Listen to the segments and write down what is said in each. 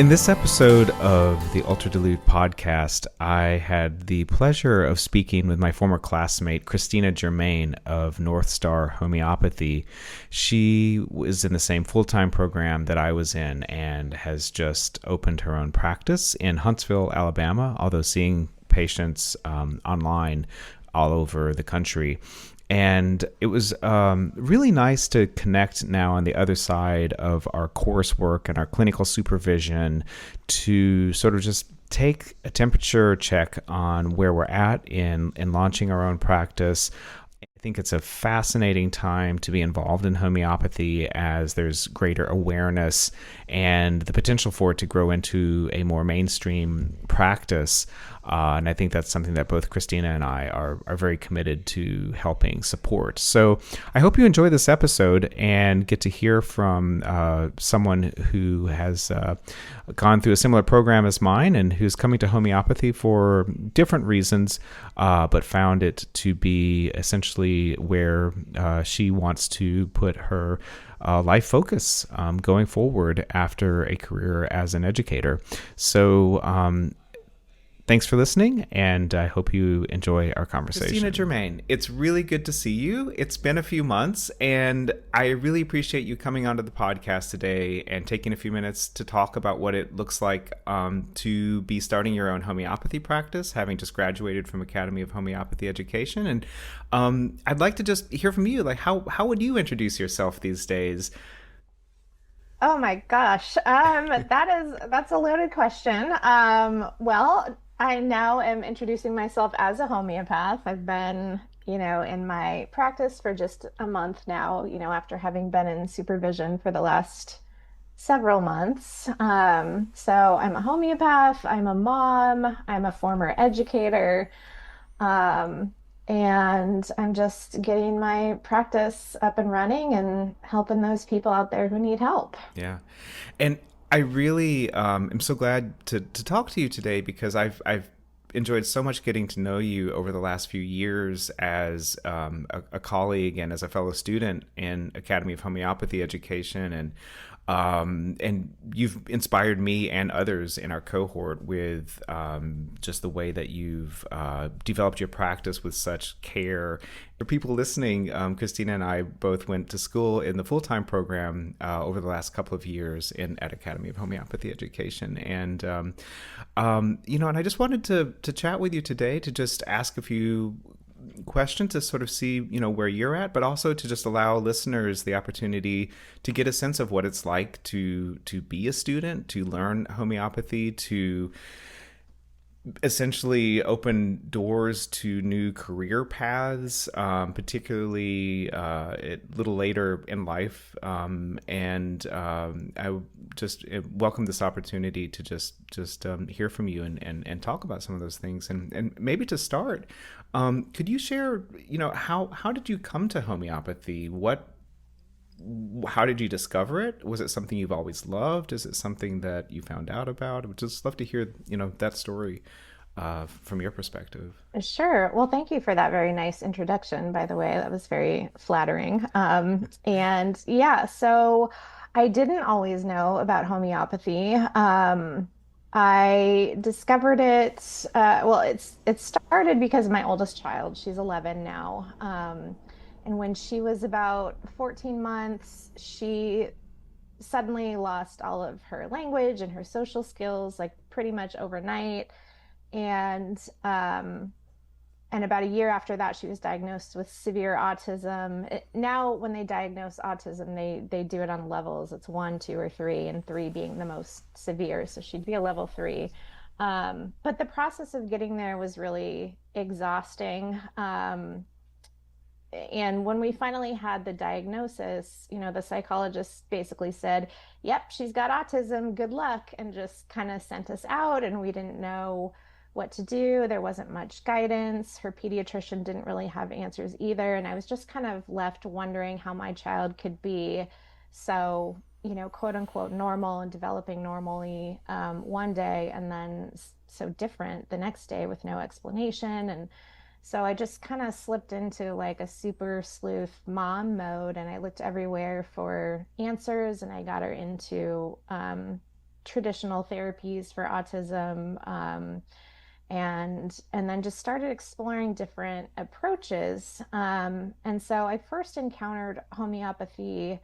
In this episode of the Ultradilute Podcast, I had the pleasure of speaking with my former classmate, Kristina Jermain of North Star Homeopathy. She was in the same full-time program that I was in and has just opened her own practice in Huntsville, Alabama, although seeing patients online all over the country. And it was really nice to connect now on the other side of our coursework and our clinical supervision to sort of just take a temperature check on where we're at in launching our own practice. I think it's a fascinating time to be involved in homeopathy as there's greater awareness and the potential for it to grow into a more mainstream practice. And I think that's something that both Kristina and I are very committed to helping support. So I hope you enjoy this episode and get to hear from someone who has gone through a similar program as mine and who's coming to homeopathy for different reasons, but found it to be essentially where she wants to put her life focus going forward after a career as an educator. So thanks for listening, and I hope you enjoy our conversation. Kristina Jermain, it's really good to see you. It's been a few months, and I really appreciate you coming onto the podcast today and taking a few minutes to talk about what it looks like to be starting your own homeopathy practice, having just graduated from Academy of Homeopathy Education. And I'd like to just hear from you. Like, how would you introduce yourself these days? Oh my gosh. That's a loaded question. Well, I now am introducing myself as a homeopath. I've been, in my practice for just a month now, after having been in supervision for the last several months. So I'm a homeopath, I'm a mom, I'm a former educator. Um, and I'm just getting my practice up and running and helping those people out there who need help. Yeah. And I really am so glad to talk to you today because I've enjoyed so much getting to know you over the last few years as a colleague and as a fellow student in Academy of Homeopathy Education. And you've inspired me and others in our cohort with just the way that you've developed your practice with such care. For people listening, Kristina and I both went to school in the full-time program over the last couple of years at Academy of Homeopathy Education. And, and I just wanted to chat with you today to just ask a few question to sort of see, where you're at, but also to just allow listeners the opportunity to get a sense of what it's like to be a student, to learn homeopathy, to essentially open doors to new career paths, particularly a little later in life. I just welcome this opportunity to just hear from you and talk about some of those things. And maybe to start, could you share, how did you come to homeopathy? How did you discover it? Was it something you've always loved? Is it something that you found out about? I would just love to hear, that story from your perspective. Sure. Well, thank you for that very nice introduction, by the way. That was very flattering. And yeah, so I didn't always know about homeopathy. I discovered it, it started because of my oldest child. She's 11 now. And when she was about 14 months, she suddenly lost all of her language and her social skills, like pretty much overnight. And and about a year after that, she was diagnosed with severe autism. Now, when they diagnose autism, they do it on levels. It's 1, 2, or 3, and 3 being the most severe. So she'd be a level 3. But the process of getting there was really exhausting. And when we finally had the diagnosis, the psychologist basically said, "Yep, she's got autism. Good luck," and just kind of sent us out, and we didn't know what to do. There wasn't much guidance. Her pediatrician didn't really have answers either. And I was just kind of left wondering how my child could be so, quote unquote, normal and developing normally one day and then so different the next day with no explanation. And so I just kind of slipped into like a super sleuth mom mode, and I looked everywhere for answers, and I got her into traditional therapies for autism, and then just started exploring different approaches. And so I first encountered homeopathy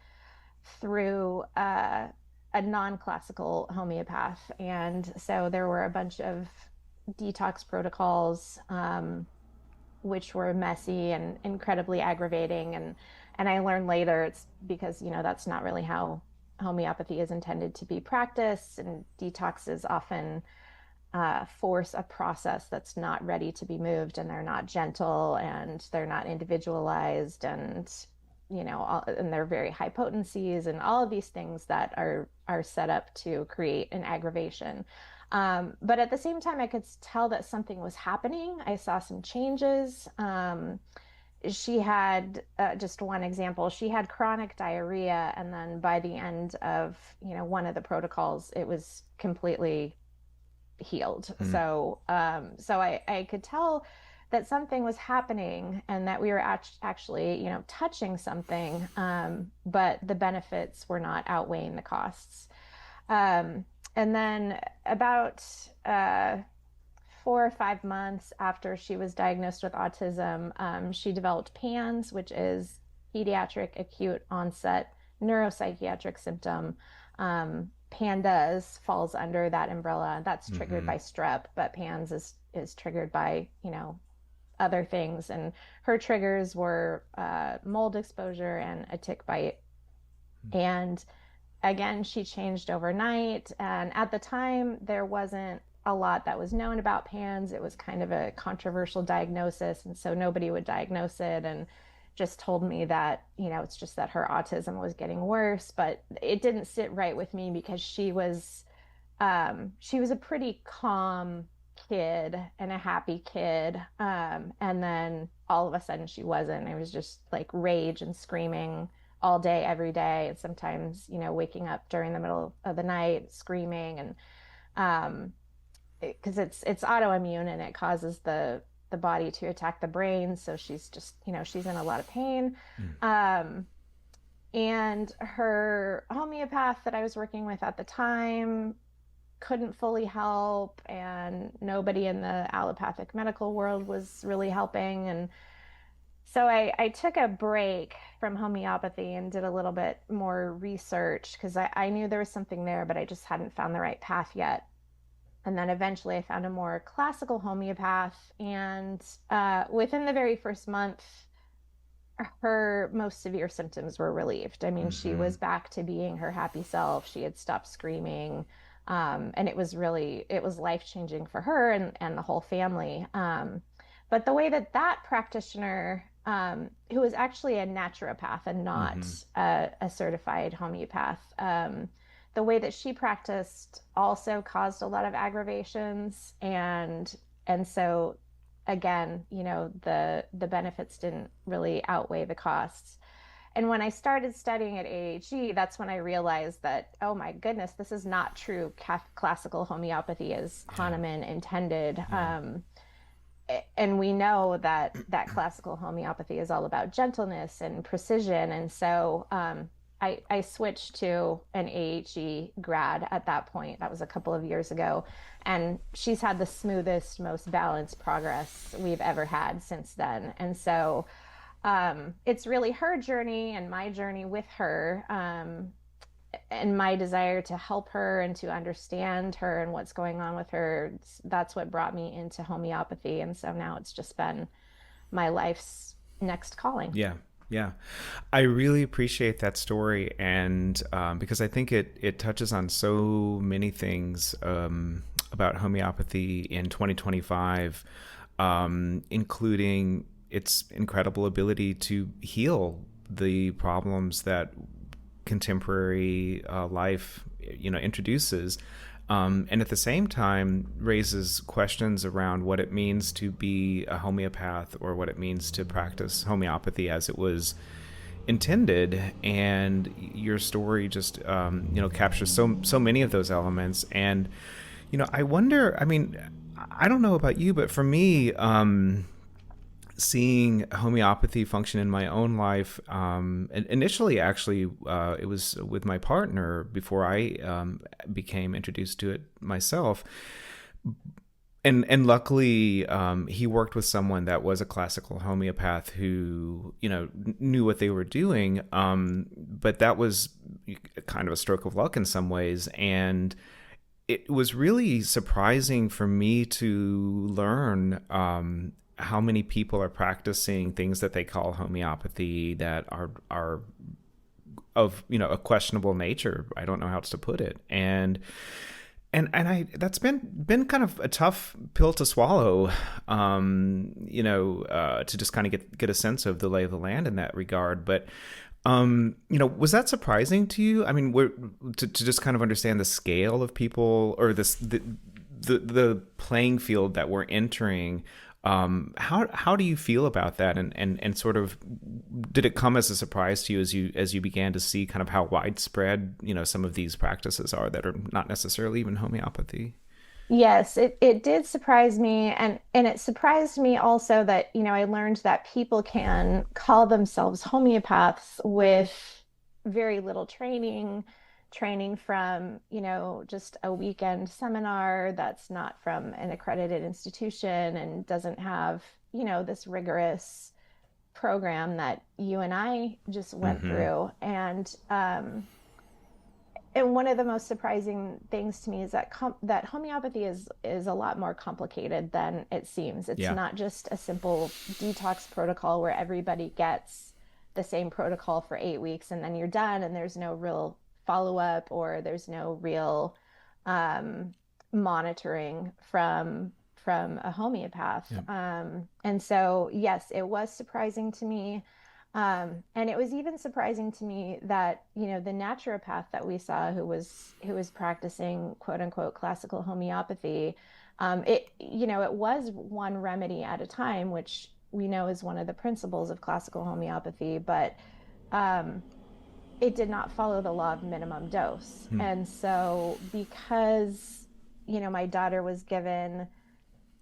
through a non-classical homeopath, and so there were a bunch of detox protocols, which were messy and incredibly aggravating. And I learned later it's because, that's not really how homeopathy is intended to be practiced, and detoxes often force a process that's not ready to be moved, and they're not gentle, and they're not individualized, and and they're very high potencies, and all of these things that are set up to create an aggravation. But at the same time, I could tell that something was happening. I saw some changes. She had, just one example, she had chronic diarrhea, and then by the end of one of the protocols, it was completely healed. So I could tell that something was happening, and that we were actually touching something, but the benefits were not outweighing the costs. And then about 4 or 5 months after she was diagnosed with autism, she developed PANS, which is pediatric acute onset neuropsychiatric symptom. PANDAS falls under that umbrella. That's triggered by strep, but PANS is triggered by other things. And her triggers were mold exposure and a tick bite. And again, she changed overnight. And at the time, there wasn't a lot that was known about PANS. It was kind of a controversial diagnosis, and so nobody would diagnose it, and just told me that it's just that her autism was getting worse. But it didn't sit right with me, because she was a pretty calm kid and a happy kid, and then all of a sudden she wasn't. It was just like rage and screaming all day, every day, and sometimes waking up during the middle of the night screaming. And because it's autoimmune, and it causes the body to attack the brain, so she's just she's in a lot of pain. And her homeopath that I was working with at the time couldn't fully help, and nobody in the allopathic medical world was really helping. And so I took a break from homeopathy and did a little bit more research, because I knew there was something there, but I just hadn't found the right path yet. And then eventually I found a more classical homeopath, and within the very first month, her most severe symptoms were relieved. I mean, she was back to being her happy self. She had stopped screaming. And it was life-changing for her and the whole family. But the way that practitioner, who was actually a naturopath and not a certified homeopath, the way that she practiced also caused a lot of aggravations. And so again, the benefits didn't really outweigh the costs. And when I started studying at AHE, that's when I realized that, oh my goodness, this is not true classical homeopathy as Hahnemann intended. And we know that classical homeopathy is all about gentleness and precision. And so I switched to an AHE grad at that point. That was a couple of years ago. And she's had the smoothest, most balanced progress we've ever had since then. And so it's really her journey and my journey with her, and my desire to help her and to understand her and what's going on with her. That's what brought me into homeopathy. And so now it's just been my life's next calling. Yeah. I really appreciate that story. And because I think it touches on so many things about homeopathy in 2025, including its incredible ability to heal the problems that contemporary life, introduces, and at the same time raises questions around what it means to be a homeopath, or what it means to practice homeopathy as it was intended. And your story just, captures so many of those elements. And, I wonder, I mean, I don't know about you, but for me, seeing homeopathy function in my own life. Initially, actually, it was with my partner before I became introduced to it myself. And luckily, he worked with someone that was a classical homeopath who, knew what they were doing. But that was kind of a stroke of luck in some ways. And it was really surprising for me to learn how many people are practicing things that they call homeopathy that are of a questionable nature. I don't know how else to put it. And I that's been kind of a tough pill to swallow, to just kind of get a sense of the lay of the land in that regard. But was that surprising to you? I mean, to just kind of understand the scale of people, or the playing field that we're entering. How do you feel about that, and sort of did it come as a surprise to you as you began to see kind of how widespread some of these practices are that are not necessarily even homeopathy? Yes, it did surprise me, and it surprised me also that, I learned that people can call themselves homeopaths with very little training from, just a weekend seminar that's not from an accredited institution and doesn't have, this rigorous program that you and I just went Mm-hmm. through. And one of the most surprising things to me is that that homeopathy is a lot more complicated than it seems. It's Yeah. not just a simple detox protocol where everybody gets the same protocol for 8 weeks and then you're done, and there's no real follow up, or there's no real monitoring from a homeopath. Yeah. And so, yes, it was surprising to me. And it was even surprising to me that, the naturopath that we saw who was practicing quote unquote classical homeopathy, it was one remedy at a time, which we know is one of the principles of classical homeopathy, but um, it did not follow the law of minimum dose. Hmm. And so because, my daughter was given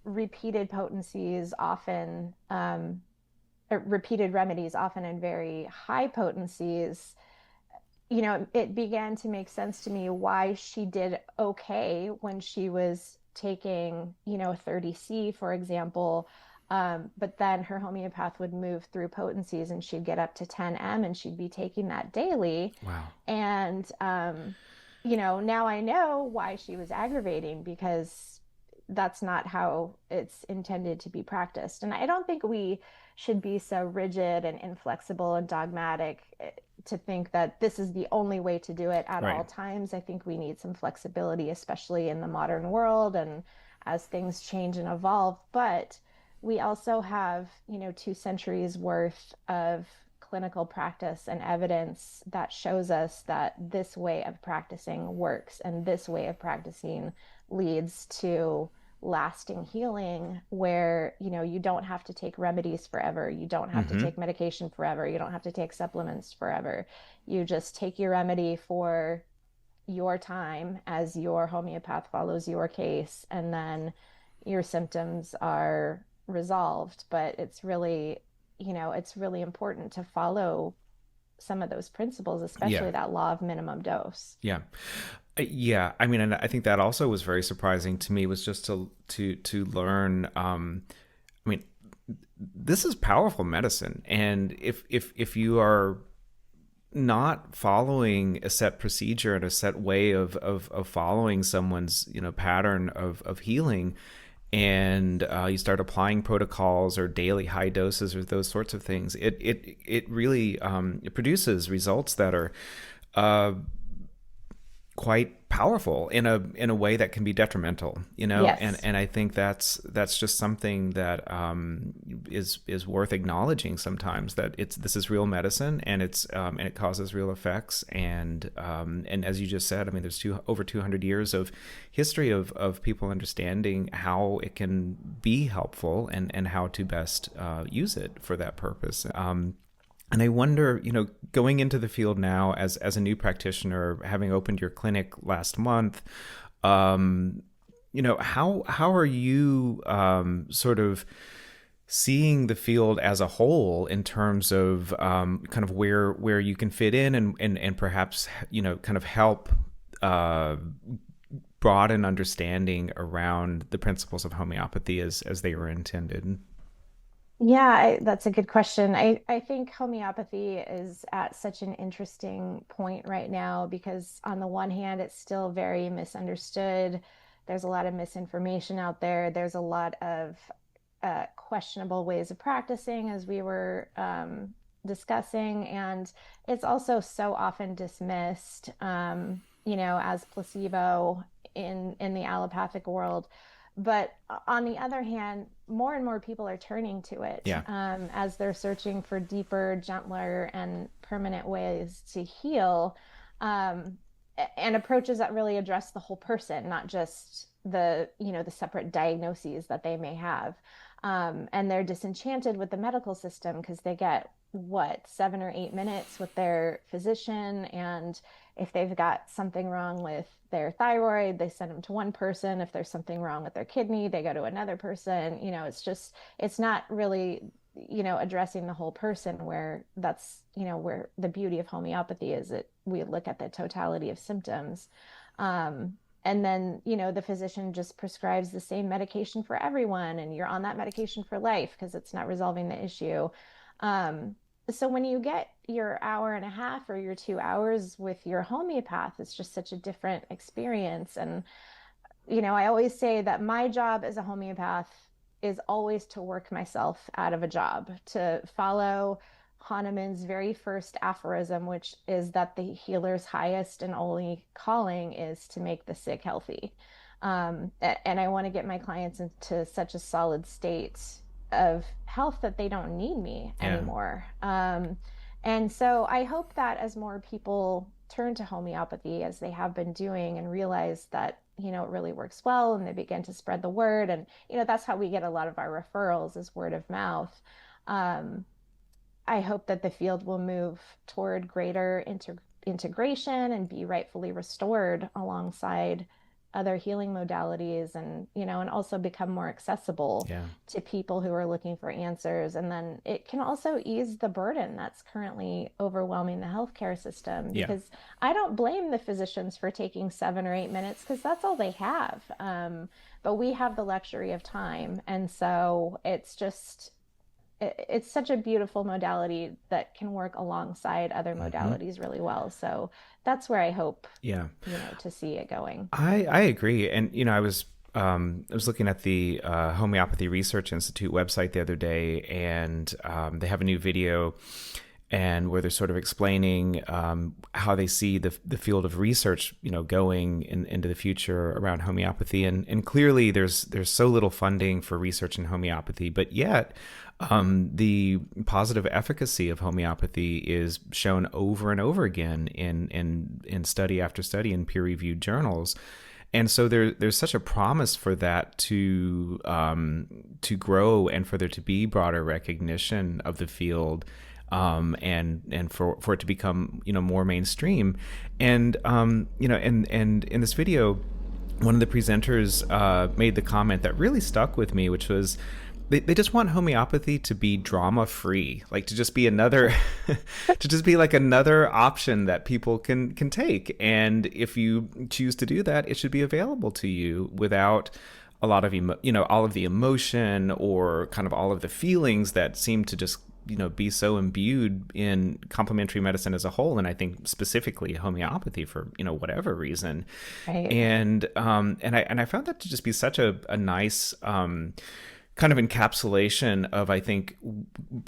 repeated potencies, often repeated remedies, often in very high potencies, it began to make sense to me why she did okay when she was taking, 30C, for example. But then her homeopath would move through potencies and she'd get up to 10M and she'd be taking that daily. Wow. And, now I know why she was aggravating, because that's not how it's intended to be practiced. And I don't think we should be so rigid and inflexible and dogmatic to think that this is the only way to do it at Right. all times. I think we need some flexibility, especially in the modern world and as things change and evolve. But we also have, 2 centuries worth of clinical practice and evidence that shows us that this way of practicing works, and this way of practicing leads to lasting healing, where you don't have to take remedies forever, you don't have to Mm-hmm. take medication forever, you don't have to take supplements forever. You just take your remedy for your time as your homeopath follows your case, and then your symptoms are resolved. But it's really important to follow some of those principles, Yeah. especially that law of minimum dose. Yeah. Yeah, I mean, and I think that also was very surprising to me, was just to learn. I mean, this is powerful medicine, and if you are not following a set procedure and a set way of following someone's pattern of healing, and you start applying protocols or daily high doses or those sorts of things, it really it produces results that are uh, quite powerful in a way that can be detrimental, Yes. and I think that's just something that is worth acknowledging sometimes, that this is real medicine, and it causes real effects, and as you just said, I mean, there's over 200 years of history of people understanding how it can be helpful, and how to best use it for that purpose. And I wonder, going into the field now as a new practitioner, having opened your clinic last month, how are you sort of seeing the field as a whole in terms of kind of where you can fit in and perhaps, kind of help broaden understanding around the principles of homeopathy as they were intended. Yeah, that's a good question. I think homeopathy is at such an interesting point right now because, on the one hand, it's still very misunderstood. There's a lot of misinformation out there. There's a lot of questionable ways of practicing, as we were discussing, and it's also so often dismissed, as placebo in the allopathic world. But on the other hand, more and more people are turning to it, Yeah. as they're searching for deeper, gentler, and permanent ways to heal, um, and approaches that really address the whole person, not just the separate diagnoses that they may have. And they're disenchanted with the medical system because they get, what, 7 or 8 minutes with their physician, and if they've got something wrong with their thyroid, they send them to one person. If there's something wrong with their kidney, they go to another person. It's not really, addressing the whole person, where that's, where the beauty of homeopathy is that we look at the totality of symptoms. And then, the physician just prescribes the same medication for everyone, and you're on that medication for life because it's not resolving the issue. So when you get your hour and a half or your 2 hours with your homeopath, it's just such a different experience. And, I always say that my job as a homeopath is always to work myself out of a job, to follow Hahnemann's very first aphorism, which is that the healer's highest and only calling is to make the sick healthy. And I want to get my clients into such a solid state of health that they don't need me anymore. And so I hope that as more people turn to homeopathy, as they have been doing, and realize that, it really works well, and they begin to spread the word. And, that's how we get a lot of our referrals, is word of mouth. I hope that the field will move toward greater integration and be rightfully restored alongside other healing modalities, and also become more accessible to people who are looking for answers. And then it can also ease the burden that's currently overwhelming the healthcare system, because I don't blame the physicians for taking 7 or 8 minutes, because that's all they have. But we have the luxury of time. And so it's such a beautiful modality that can work alongside other modalities really well. So that's where I hope, to see it going. I agree. And, I was looking at the Homeopathy Research Institute website the other day, and they have a new video, and where they're sort of explaining how they see the field of research, going into the future around homeopathy. And clearly there's so little funding for research in homeopathy, but yet the positive efficacy of homeopathy is shown over and over again in study after study in peer-reviewed journals. And so there's such a promise for that to grow, and for there to be broader recognition of the field, and for it to become, more mainstream. And and in this video, one of the presenters made the comment that really stuck with me, which was, they just want homeopathy to be drama free, like to just be another to just be like another option that people can take. And if you choose to do that, it should be available to you without a lot of all of the emotion, or kind of all of the feelings that seem to just be so imbued in complementary medicine as a whole, and I think specifically homeopathy, for whatever reason. Right. And I found that to just be such a nice kind of encapsulation of, I think,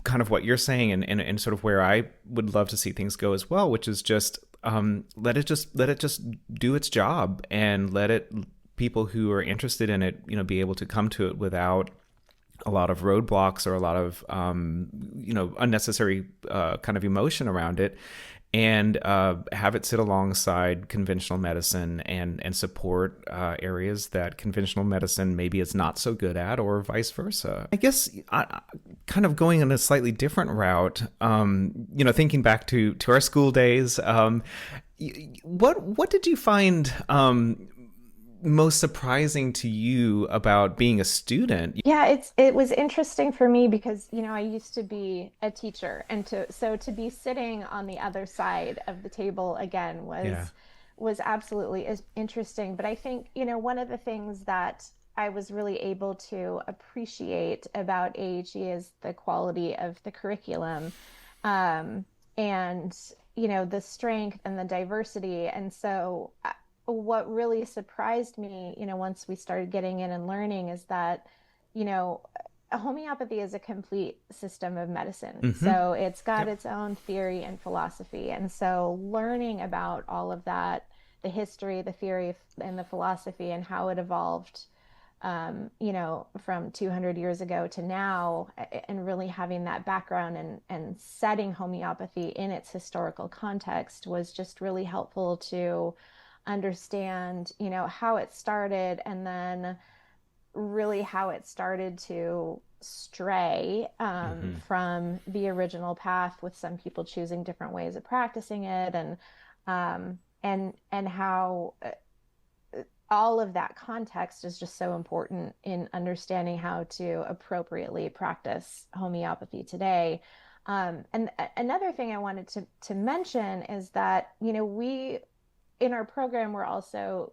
kind of what you're saying, and sort of where I would love to see things go as well, which is just let it just do its job, and let people who are interested in it, be able to come to it without a lot of roadblocks, or a lot of unnecessary kind of emotion around it, and have it sit alongside conventional medicine, and support areas that conventional medicine maybe is not so good at, or vice versa. I guess kind of going in a slightly different route, thinking back to our school days, what did you find most surprising to you about being a student? Yeah, it was interesting for me because, I used to be a teacher, and to be sitting on the other side of the table again Yeah. was absolutely interesting. But I think, one of the things that I was really able to appreciate about AHE is the quality of the curriculum, um, and, the strength and the diversity. And so what really surprised me, once we started getting in and learning, is that, you know, homeopathy is a complete system of medicine. Mm-hmm. So it's got Yep. its own theory and philosophy. And so learning about all of that, the history, the theory, and the philosophy, and how it evolved, from 200 years ago to now, and really having that background and setting homeopathy in its historical context was just really helpful to understand, how it started, and then really how it started to stray Mm-hmm. from the original path, with some people choosing different ways of practicing it, and how all of that context is just so important in understanding how to appropriately practice homeopathy today. And another thing I wanted to mention is that, we in our program, we're also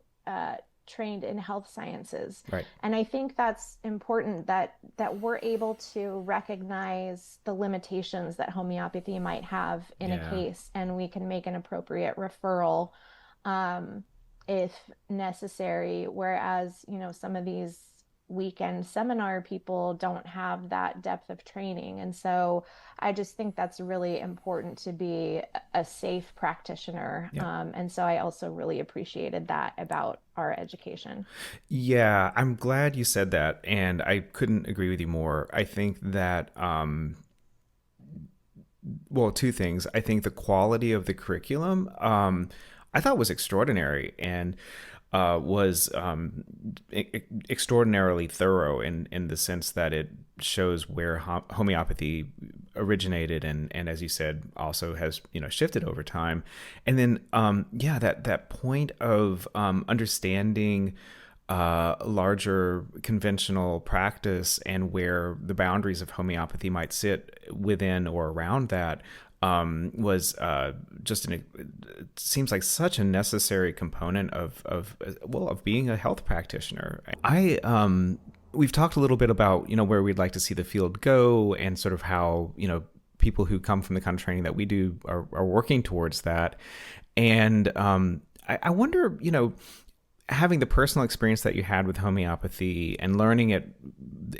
trained in health sciences. Right. And I think that's important, that we're able to recognize the limitations that homeopathy might have in a Yeah. case, and we can make an appropriate referral, um, if necessary. Whereas, some of these weekend seminar people don't have that depth of training. And so I just think that's really important, to be a safe practitioner. Yep. And so I also really appreciated that about our education. Yeah, I'm glad you said that, and I couldn't agree with you more. I think that, well, two things. I think the quality of the curriculum, I thought was extraordinary, and was extraordinarily thorough in the sense that it shows where homeopathy originated, and as you said, also has shifted over time. And then yeah, that point of understanding larger conventional practice and where the boundaries of homeopathy might sit within or around that, was just it seems like such a necessary component of being a health practitioner. We've talked a little bit about where we'd like to see the field go, and sort of how people who come from the kind of training that we do are working towards that. And I wonder, having the personal experience that you had with homeopathy and learning it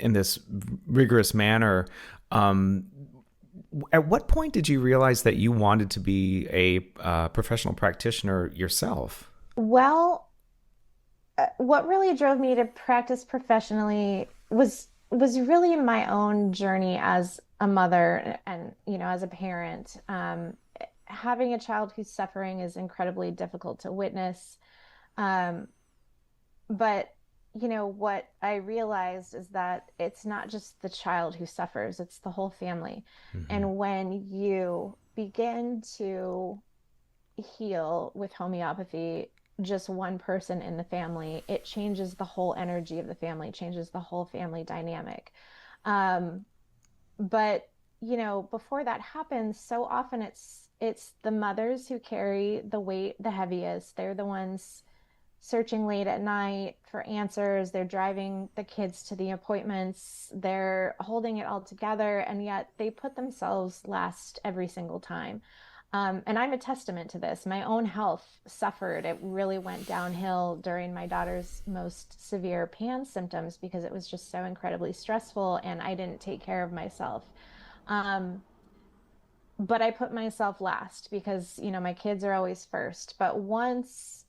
in this rigorous manner, at what point did you realize that you wanted to be a professional practitioner yourself? Well, what really drove me to practice professionally was really my own journey as a mother, and, as a parent. Having a child who's suffering is incredibly difficult to witness. Um, but, what I realized is that it's not just the child who suffers, it's the whole family. Mm-hmm. And when you begin to heal with homeopathy, just one person in the family, it changes the whole energy of the family, changes the whole family dynamic. Um, but, before that happens, so often it's the mothers who carry the weight the heaviest. They're the ones searching late at night for answers. They're driving the kids to the appointments. They're holding it all together, and yet they put themselves last every single time. And I'm a testament to this. My own health suffered. It really went downhill during my daughter's most severe PAN symptoms, because it was just so incredibly stressful, and I didn't take care of myself. Um, but I put myself last because, my kids are always first. But once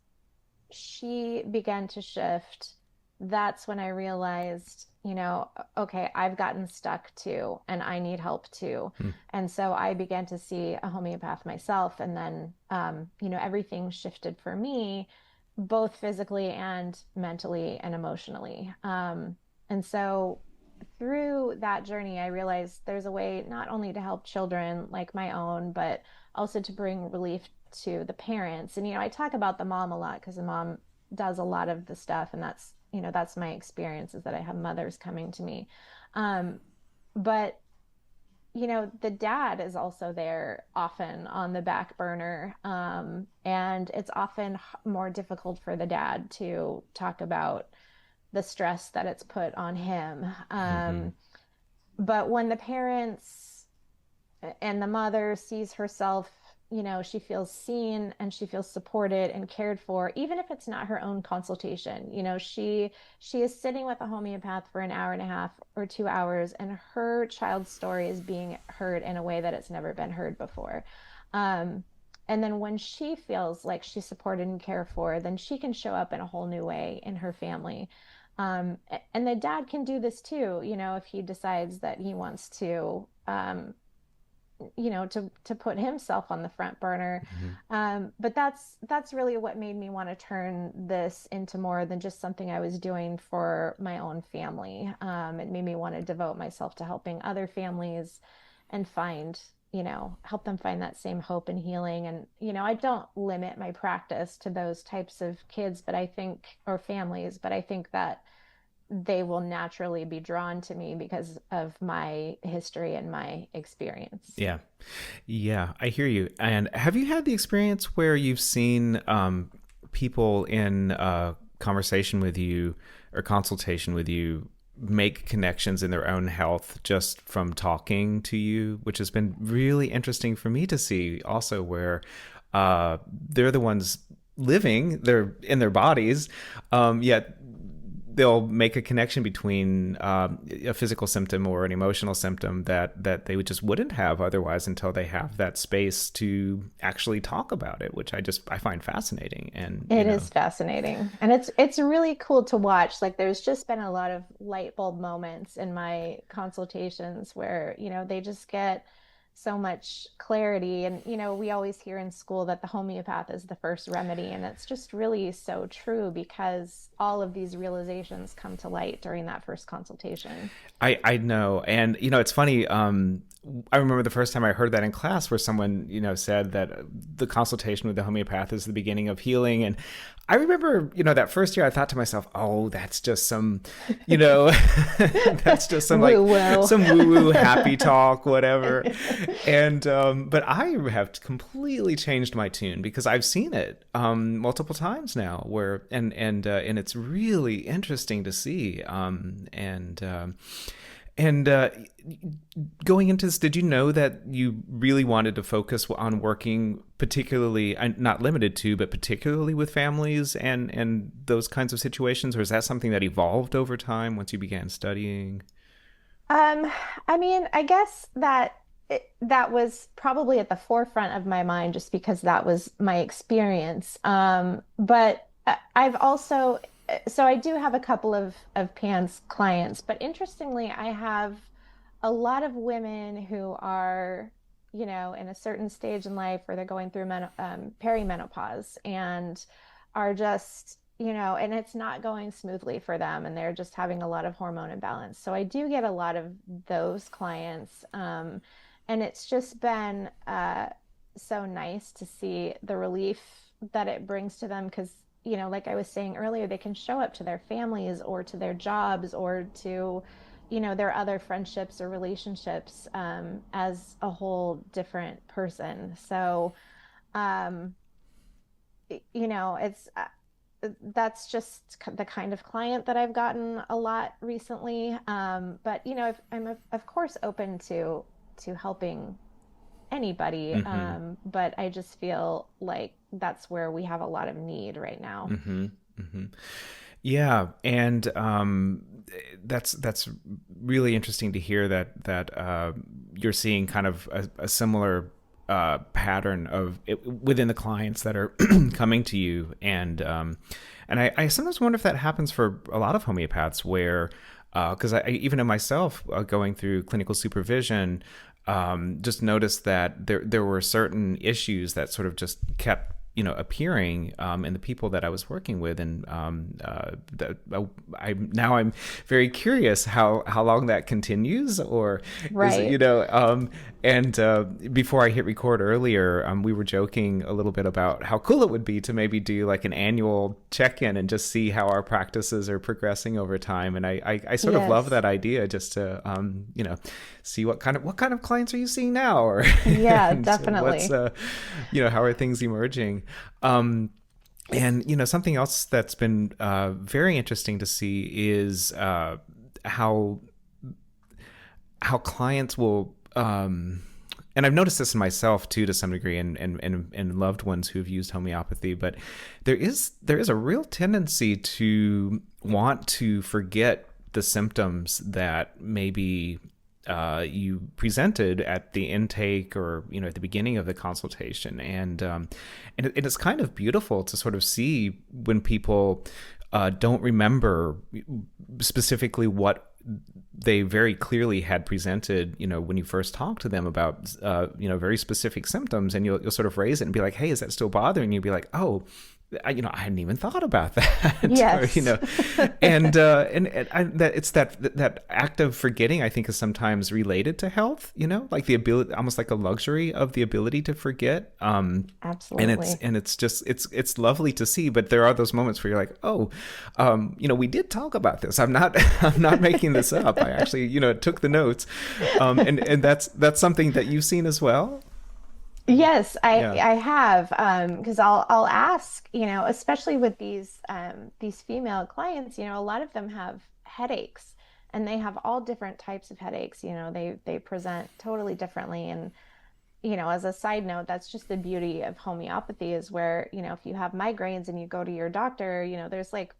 she began to shift, that's when I realized, okay, I've gotten stuck too, and I need help too. Hmm. And so I began to see a homeopath myself. And then, everything shifted for me, both physically and mentally and emotionally. And so through that journey, I realized there's a way not only to help children like my own, but also to bring relief to the parents. And, I talk about the mom a lot because the mom does a lot of the stuff. And that's, that's my experience, is that I have mothers coming to me. But the dad is also there often on the back burner. And it's often more difficult for the dad to talk about the stress that it's put on him. But when the parents and the mother sees herself, she feels seen and she feels supported and cared for, even if it's not her own consultation. She is sitting with a homeopath for an hour and a half or 2 hours, and her child's story is being heard in a way that it's never been heard before. And then when she feels like she's supported and cared for, then she can show up in a whole new way in her family. And the dad can do this too, if he decides that he wants to, to put himself on the front burner. But that's really what made me want to turn this into more than just something I was doing for my own family. It made me want to devote myself to helping other families and help them find that same hope and healing. And, I don't limit my practice to those types of kids, or families, but I think that they will naturally be drawn to me because of my history and my experience. Yeah. Yeah, I hear you. And have you had the experience where you've seen people in conversation with you or consultation with you make connections in their own health just from talking to you, which has been really interesting for me to see also, where they're the ones living, they're in their bodies, yet they'll make a connection between a physical symptom or an emotional symptom that they just wouldn't have otherwise, until they have that space to actually talk about it, which I find fascinating. And it is fascinating, and it's really cool to watch. Like, there's just been a lot of light bulb moments in my consultations where they just get so much clarity. And we always hear in school that the homeopath is the first remedy, and it's just really so true, because all of these realizations come to light during that first consultation. I know. And it's funny, I remember the first time I heard that in class, where someone said that the consultation with the homeopath is the beginning of healing. And I remember that first year I thought to myself, oh, that's just some that's just some woo-woo. Some woo-woo happy talk, whatever. And but I have completely changed my tune, because I've seen it multiple times now, where and it's really interesting to see. Going into this, did you know that you really wanted to focus on working particularly, not limited to, but particularly with families and those kinds of situations? Or is that something that evolved over time once you began studying? I guess that was probably at the forefront of my mind, just because that was my experience. But I've also, so I do have a couple of PANS clients, but interestingly, I have a lot of women who are, in a certain stage in life where they're going through perimenopause, and are just, and it's not going smoothly for them, and they're just having a lot of hormone imbalance. So I do get a lot of those clients. And it's just been so nice to see the relief that it brings to them, because like I was saying earlier, they can show up to their families or to their jobs or to, their other friendships or relationships as a whole different person. So, it's that's just the kind of client that I've gotten a lot recently. But I'm of course open to helping anybody. Mm-hmm. But I just feel like that's where we have a lot of need right now. Mm-hmm. Mm-hmm. Yeah. And that's really interesting to hear that you're seeing kind of a similar pattern of it within the clients that are coming to you. And I sometimes wonder if that happens for a lot of homeopaths, where because I even in myself going through clinical supervision, just noticed that there were certain issues that sort of just kept appearing in the people that I was working with, and I'm very curious how long that continues, or right. is it, And before I hit record earlier, we were joking a little bit about how cool it would be to maybe do like an annual check-in and just see how our practices are progressing over time. And I sort of love Yes. that idea, just to see what kind of clients are you seeing now, or Yeah, and what's definitely. how are things emerging. And something else that's been very interesting to see is how clients will, and I've noticed this in myself too to some degree, and loved ones who've used homeopathy, but there is a real tendency to want to forget the symptoms that maybe you presented at the intake, or at the beginning of the consultation. And it's kind of beautiful to sort of see when people don't remember specifically what they very clearly had presented, when you first talked to them about, very specific symptoms, and you'll sort of raise it and be like, "Hey, is that still bothering you?" Be like, "Oh, I hadn't even thought about that." Or, Yes. that it's that act of forgetting, I think, is sometimes related to health, like the ability, almost like a luxury of the ability to forget. And it's Absolutely. and it's just it's lovely to see, but there are those moments where you're like, "Oh, we did talk about this. I'm not I'm not making this up. I actually, took the notes." And that's something that you've seen as well. Yes, I Yeah. I have, because I'll ask, especially with these female clients, a lot of them have headaches, and they have all different types of headaches. They present totally differently. And as a side note, that's just the beauty of homeopathy, is where, if you have migraines and you go to your doctor, there's like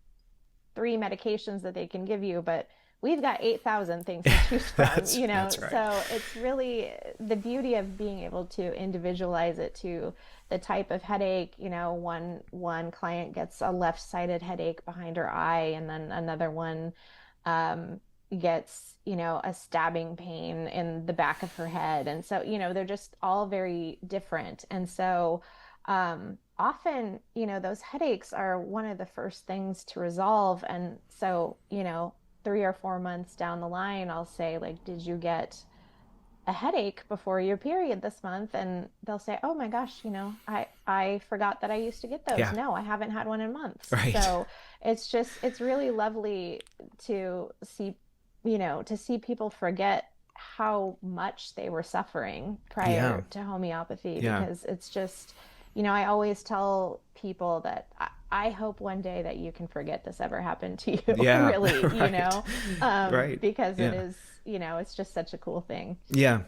three medications that they can give you, but we've got 8,000 things to choose from, That's right. So it's really the beauty of being able to individualize it to the type of headache. One client gets a left-sided headache behind her eye, and then another one um, gets, a stabbing pain in the back of her head. And so, they're just all very different. And so, often, those headaches are one of the first things to resolve. And so, 3 or 4 months down the line, I'll say, like, did you get a headache before your period this month? And they'll say, oh my gosh, I forgot that I used to get those. Yeah. No, I haven't had one in months. Right. So it's really lovely to see, to see people forget how much they were suffering Yeah. prior to homeopathy, Yeah. because it's just, I always tell people that I hope one day that you can forget this ever happened to you, Yeah. really, Right. Right. because it Yeah. is, it's just such a cool thing. Yeah.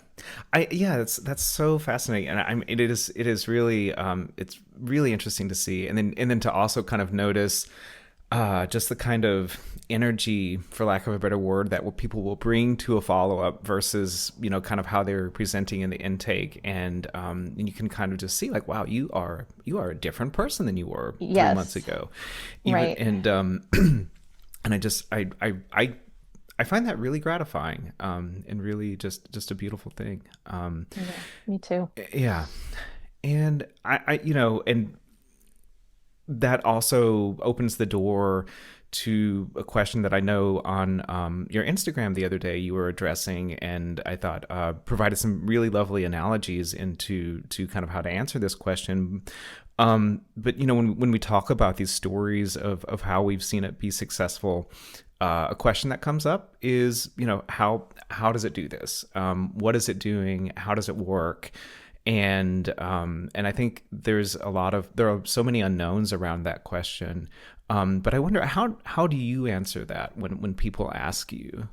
Yeah, that's so fascinating. And it is really, it's really interesting to see. And then to also kind of notice just the kind of energy, for lack of a better word, that people will bring to a follow-up versus, kind of how they're presenting in the intake. And you can kind of just see, like, wow, you are a different person than you were 3 months Yes, ago. Even, right. and and I find that really gratifying, and really just a beautiful thing. Yeah, me too. Yeah. And and that also opens the door to a question that I know on your Instagram the other day you were addressing, and I thought provided some really lovely analogies into to kind of how to answer this question. But when we talk about these stories of how we've seen it be successful, a question that comes up is, how does it do this? What is it doing? How does it work? And I think there are so many unknowns around that question. But I wonder, how do you answer that when people ask you?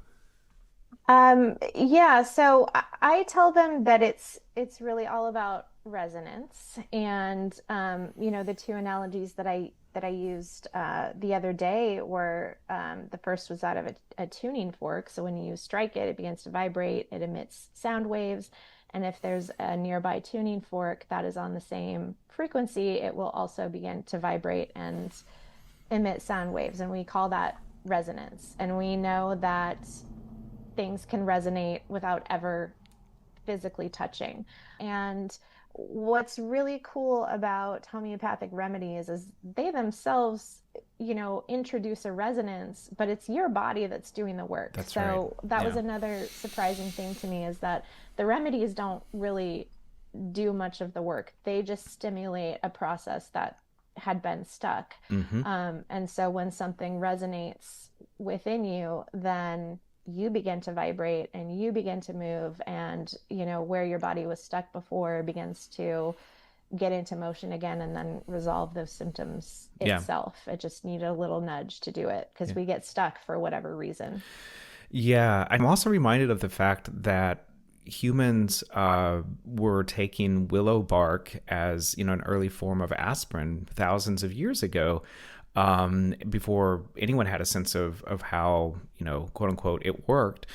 Yeah, so I tell them that it's really all about resonance. And the two analogies that I used the other day were, the first was out of a tuning fork. So when you strike it, it begins to vibrate, it emits sound waves. And if there's a nearby tuning fork that is on the same frequency, it will also begin to vibrate and emit sound waves. And we call that resonance. And we know that things can resonate without ever physically touching. And what's really cool about homeopathic remedies is they themselves introduce a resonance, but it's your body that's doing the work. That's right. So that was Yeah. another surprising thing to me, is that the remedies don't really do much of the work. They just stimulate a process that had been stuck. Mm-hmm. And so when something resonates within you, then you begin to vibrate and you begin to move, and where your body was stuck before begins to get into motion again, and then resolve those symptoms Yeah. itself. It just needed a little nudge to do it, because we get stuck for whatever reason. Yeah. I'm also reminded of the fact that humans were taking willow bark as an early form of aspirin thousands of years ago, before anyone had a sense of how quote unquote it worked.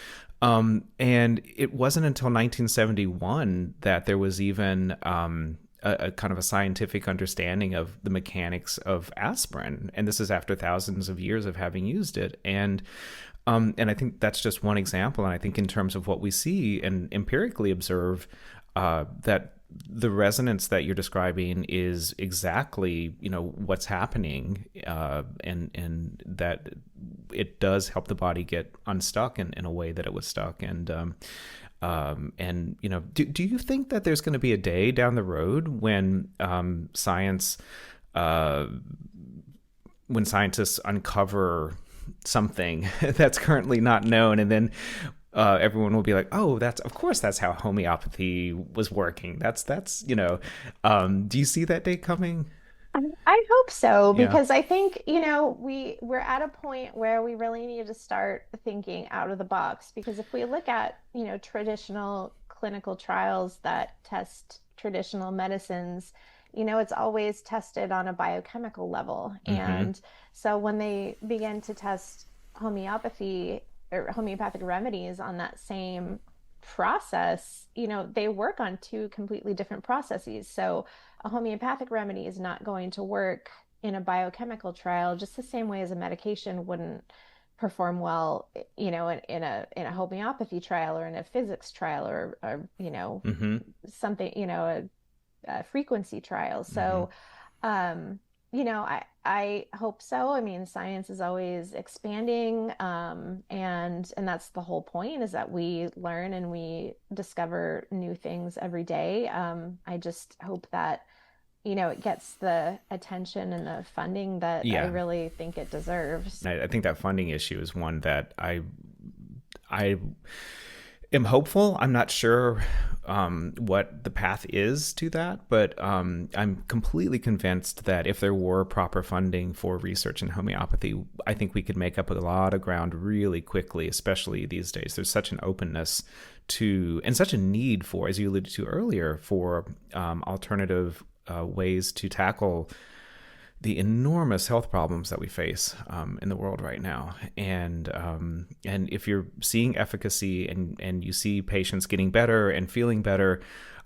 And it wasn't until 1971 that there was even a kind of a scientific understanding of the mechanics of aspirin, and this is after thousands of years of having used it. And I think that's just one example. And I think in terms of what we see and empirically observe, that the resonance that you're describing is exactly, what's happening, and that it does help the body get unstuck in a way that it was stuck. And do you think that there's going to be a day down the road when when scientists uncover something that's currently not known, and then everyone will be like, oh, that's how homeopathy was working. Do you see that day coming? I hope so, Yeah. because I think, we're at a point where we really need to start thinking out of the box. Because if we look at, traditional clinical trials that test traditional medicines, it's always tested on a biochemical level. Mm-hmm. And so when they begin to test homeopathy or homeopathic remedies on that same process, they work on two completely different processes. So a homeopathic remedy is not going to work in a biochemical trial just the same way as a medication wouldn't perform well, in a homeopathy trial, or in a physics trial, or Mm-hmm. something, a frequency trial. Mm-hmm. So, I hope so. I mean, science is always expanding, and that's the whole point, is that we learn and we discover new things every day. I just hope that it gets the attention and the funding that I Yeah. really think it deserves. I think that funding issue is one that I am hopeful. I'm not sure what the path is to that, but I'm completely convinced that if there were proper funding for research in homeopathy, I think we could make up a lot of ground really quickly, especially these days. There's such an openness to, and such a need for, as you alluded to earlier, for alternative ways to tackle the enormous health problems that we face in the world right now. And if you're seeing efficacy, and you see patients getting better and feeling better,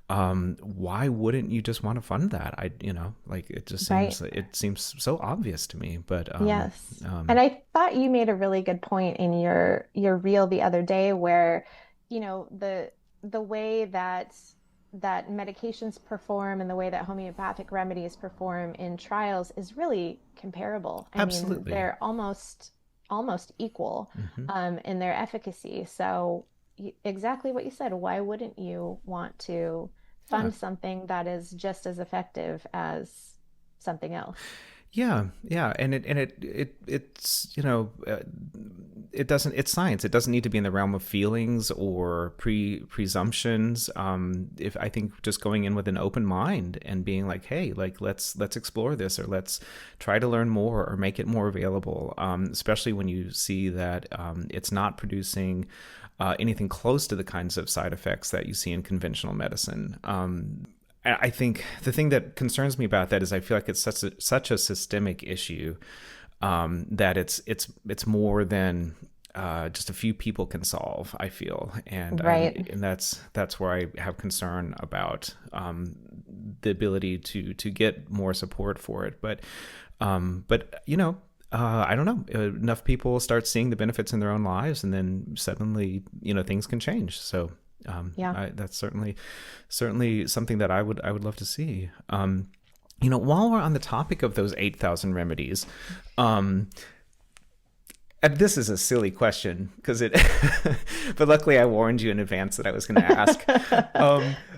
why wouldn't you just want to fund that? It just Right. seems so obvious to me. But Yes. And I thought you made a really good point in your reel the other day, where, the way that medications perform and the way that homeopathic remedies perform in trials is really comparable. I mean, absolutely. they're almost equal, Hmm. in their efficacy. So exactly what you said. Why wouldn't you want to Yeah. fund something that is just as effective as something else? Yeah, yeah, and it's it doesn't, it's science. It doesn't need to be in the realm of feelings or presumptions. If I think just going in with an open mind and being like, hey, like let's explore this, or let's try to learn more or make it more available. Especially when you see that it's not producing anything close to the kinds of side effects that you see in conventional medicine. I think the thing that concerns me about that is I feel like it's such a systemic issue, that it's more than just a few people can solve, I feel, Right. and that's where I have concern about the ability to get more support for it. But I don't know. Enough people start seeing the benefits in their own lives, and then suddenly things can change. So Yeah. that's certainly something that I would love to see. while we're on the topic of those 8,000 remedies, and this is a silly question because but luckily I warned you in advance that I was going to ask.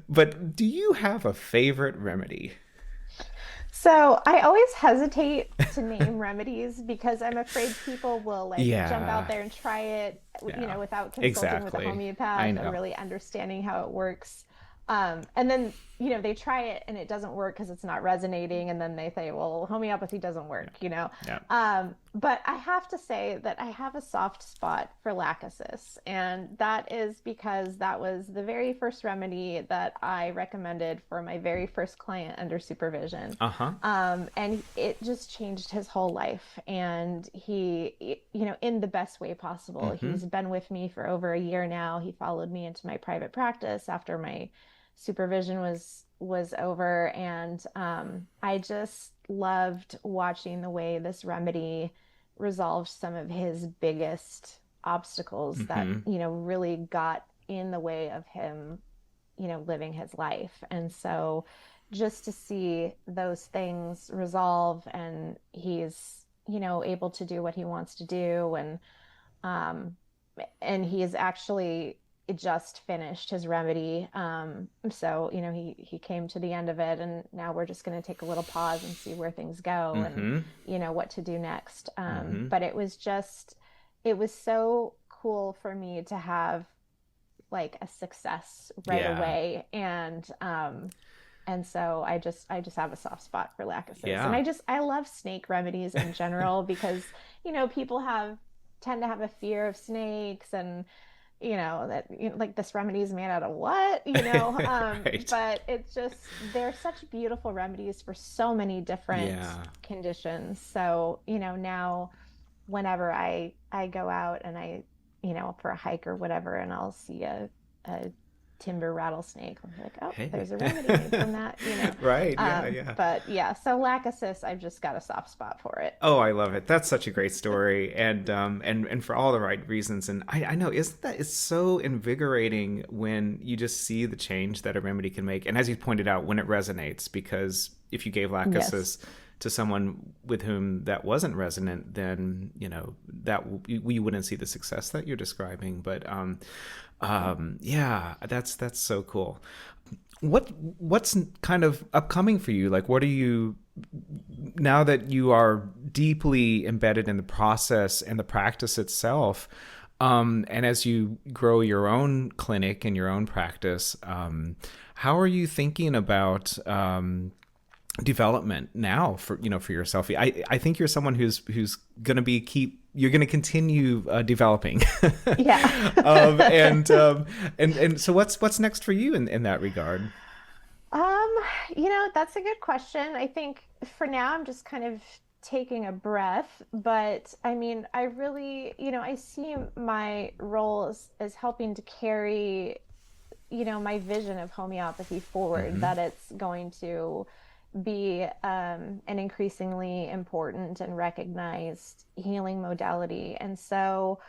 But do you have a favorite remedy? So I always hesitate to name remedies because I'm afraid people will like jump out Yeah, there and try it, yeah, without consulting with a exactly. I homeopath or know. really understanding how it works. And then, they try it and it doesn't work because it's not resonating. And then they say, well, homeopathy doesn't Yeah, work. yeah. But I have to say that I have a soft spot for lachesis. And that is because that was the very first remedy that I recommended for my very first client under supervision. Uh-huh. And it just changed his whole life. And in the best way possible. Mm-hmm. He's been with me for over a year now. He followed me into my private practice after my supervision was over, and I just loved watching the way this remedy resolved some of his biggest obstacles that Mm-hmm. really got in the way of him living his life. And so just to see those things resolve, and he's able to do what he wants to do, um and he is actually just finished his remedy. So he came to the end of it, and now we're just going to take a little pause and see where things go, and Mm-hmm. what to do next. Mm-hmm. But it was so cool for me to have like a success right Yeah. away. And so I just have a soft spot for lachesis. And Yeah. I love snake remedies in general because people tend to have a fear of snakes, and that like this remedy is made out of what. Right. But it's just, they're such beautiful remedies for so many different Yeah. conditions. So now whenever I go out and for a hike or whatever, and I'll see a timber rattlesnake, I'm like, oh, Hey. there's a remedy made from that. Right. Yeah. Yeah. But yeah, so lachesis, I've just got a soft spot for it. Oh, I love it. That's such a great story, and for all the right reasons. And I know, isn't that, it's so invigorating when you just see the change that a remedy can make, and as you pointed out, when it resonates. Because if you gave Yes. lachesis to someone with whom that wasn't resonant, then that you wouldn't see the success that you're describing. But yeah, that's so cool. What's kind of upcoming for you? Like, what are you, now that you are deeply embedded in the process and the practice itself, and as you grow your own clinic and your own practice, how are you thinking about development now for for yourself? I think you're someone who's going to you're going to continue developing. Yeah. And so what's next for you in that regard? Um, that's a good question. I think for now I'm just kind of taking a breath, but I mean, I really, I see my role as helping to carry, my vision of homeopathy forward, Mm-hmm. that it's going to be an increasingly important and recognized healing modality. And so,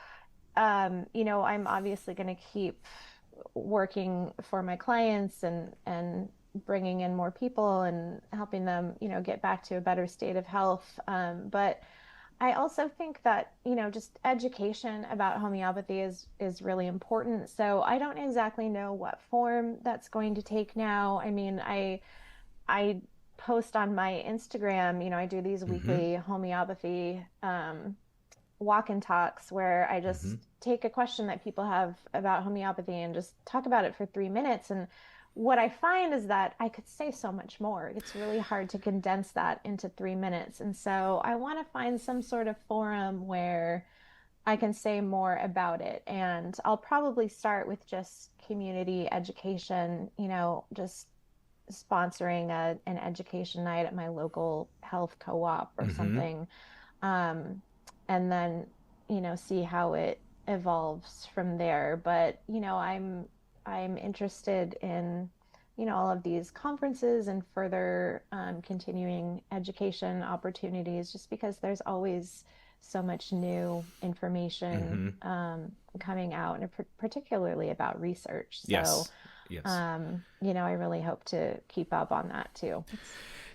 I'm obviously going to keep working for my clients, and bringing in more people and helping them, get back to a better state of health. But I also think that, just education about homeopathy is really important. So I don't exactly know what form that's going to take now. I mean, I post on my Instagram, I do these Mm-hmm. weekly homeopathy walk and talks where I Mm-hmm. just take a question that people have about homeopathy and just talk about it for 3 minutes. And what I find is that I could say so much more. It's really hard to condense that into 3 minutes. And so I want to find some sort of forum where I can say more about it. And I'll probably start with just community education, just sponsoring an education night at my local health co-op or Mm-hmm. something. Um, and then, see how it evolves from there. But, I'm interested in, all of these conferences and further continuing education opportunities, just because there's always so much new information Mm-hmm. coming out, and particularly about research. So, Yes. Yes. I really hope to keep up on that too.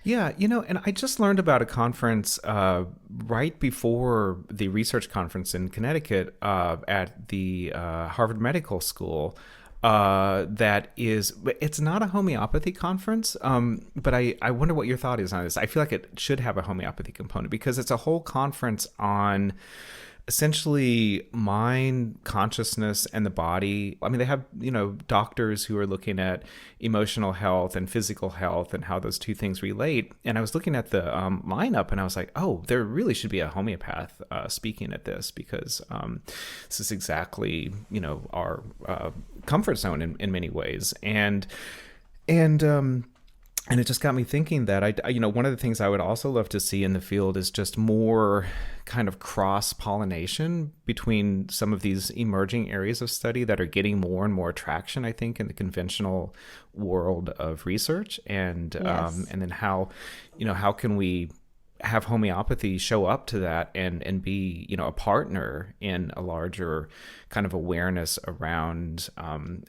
Yeah, and I just learned about a conference right before the research conference in Connecticut at the Harvard Medical School. It's not a homeopathy conference, but I wonder what your thought is on this. I feel like it should have a homeopathy component because it's a whole conference on essentially mind, consciousness, and the body. I mean, they have, doctors who are looking at emotional health and physical health and how those two things relate. And I was looking at the lineup and I was like, oh, there really should be a homeopath speaking at this because this is exactly, our comfort zone in many ways. And it just got me thinking that one of the things I would also love to see in the field is just more kind of cross-pollination between some of these emerging areas of study that are getting more and more traction, I think, in the conventional world of research. And Yes. and then how can we have homeopathy show up to that and be, a partner in a larger kind of awareness around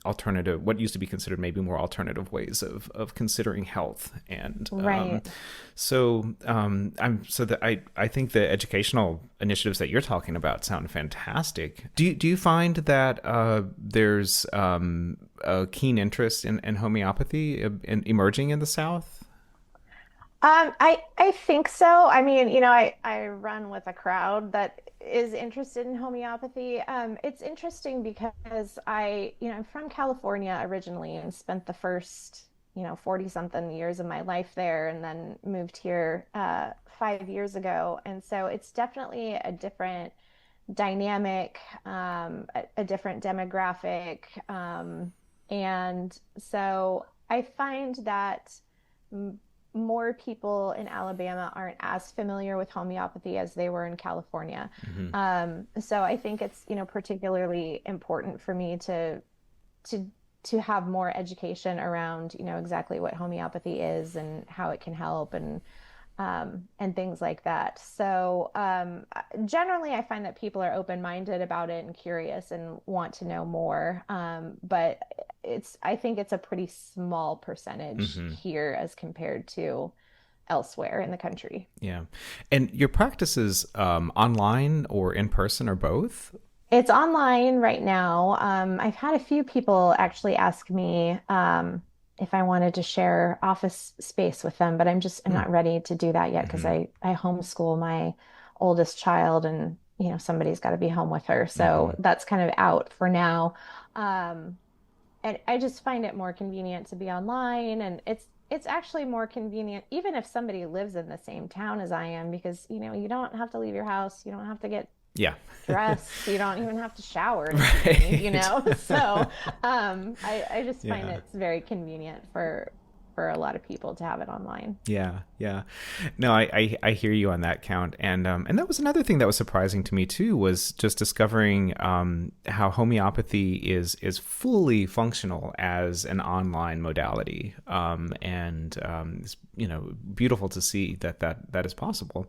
alternative, what used to be considered maybe more alternative ways of considering health. And Right. I think the educational initiatives that you're talking about sound fantastic. Do you find that there's a keen interest in homeopathy emerging in the South? I think so. I mean, I run with a crowd that is interested in homeopathy. It's interesting because I'm from California originally and spent the first, 40 something years of my life there and then moved here 5 years ago. And so it's definitely a different dynamic, a different demographic. And so I find that more people in Alabama aren't as familiar with homeopathy as they were in California. Mm-hmm. So I think it's, particularly important for me to to have more education around, exactly what homeopathy is and how it can help and things like that. So generally, I find that people are open-minded about it and curious and want to know more. But I think it's a pretty small percentage Mm-hmm. here as compared to elsewhere in the country. Yeah. And your practice is online or in person or both? It's online right now. I've had a few people actually ask me if I wanted to share office space with them, but I'm Hmm. not ready to do that yet because Mm-hmm. I homeschool my oldest child and somebody's got to be home with her. Mm-hmm. So that's kind of out for now. Um, and I just find it more convenient to be online and it's actually more convenient even if somebody lives in the same town as I am because you don't have to leave your house, you don't have to get Yeah. dressed. You don't even have to shower in the evening, Right. So I just find Yeah. it's very convenient for a lot of people to have it online. Yeah, yeah. No, I hear you on that count, and that was another thing that was surprising to me too was just discovering how homeopathy is fully functional as an online modality, and it's beautiful to see that is possible.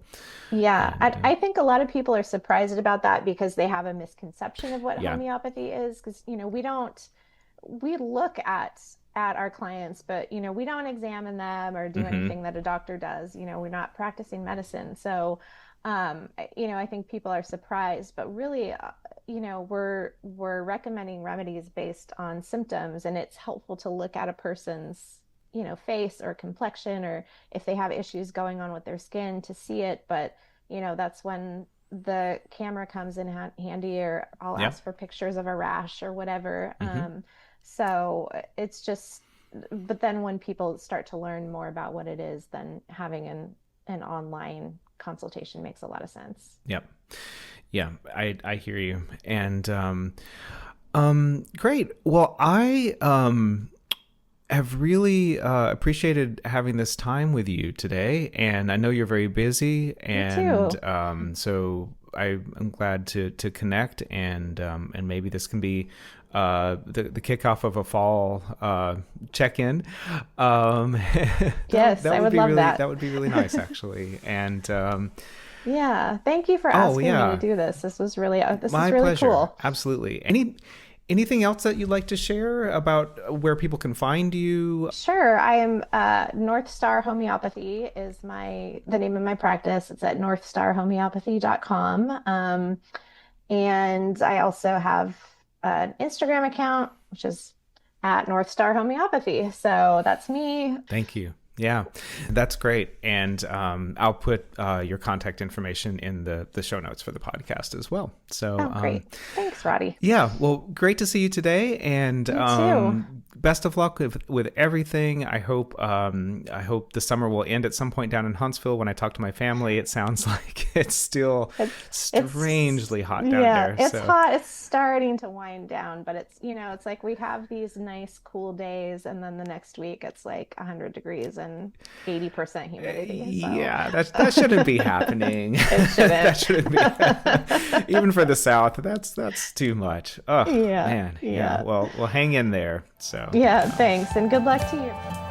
Yeah, And I think a lot of people are surprised about that because they have a misconception of what yeah, homeopathy is because we look at our clients, but we don't examine them or do mm-hmm, anything that a doctor does. We're not practicing medicine. So I think people are surprised, but really we're recommending remedies based on symptoms and it's helpful to look at a person's face or complexion or if they have issues going on with their skin to see it, but that's when the camera comes in handy or I'll yeah, ask for pictures of a rash or whatever. mm-hmm. So it's just, but then when people start to learn more about what it is, then having an online consultation makes a lot of sense. Yep. Yeah, I hear you. And great. Well, I have really appreciated having this time with you today, and I know you're very busy, Me too. and so I'm glad to connect, and maybe this can be the kickoff of a fall check-in. Yes, I that would would be love really that. nice, actually. And Yeah, thank you for oh asking me to yeah, do this. This was my really pleasure. cool. Absolutely. Anything else that you'd like to share about where people can find you? Sure. I am North Star Homeopathy is the name of my practice. It's at northstarhomeopathy.com. And I also have an Instagram account, which is at North Star Homeopathy. So that's me. Thank you. Yeah, that's great. And I'll put your contact information in the show notes for the podcast as well. So great. Thanks, Roddy. Yeah, well, great to see you today. And best of luck with everything. I hope the summer will end at some point down in Huntsville. When I talk to my family, it sounds like it's still strangely hot down there. It's hot. It's starting to wind down, but it's like we have these nice cool days, and then the next week it's like 100 degrees and 80% humidity. So. Yeah, that shouldn't be happening. It shouldn't. That shouldn't be. Even for the South, that's too much. Oh, man. Yeah. Well, hang in there. So. Yeah, thanks, and good luck to you.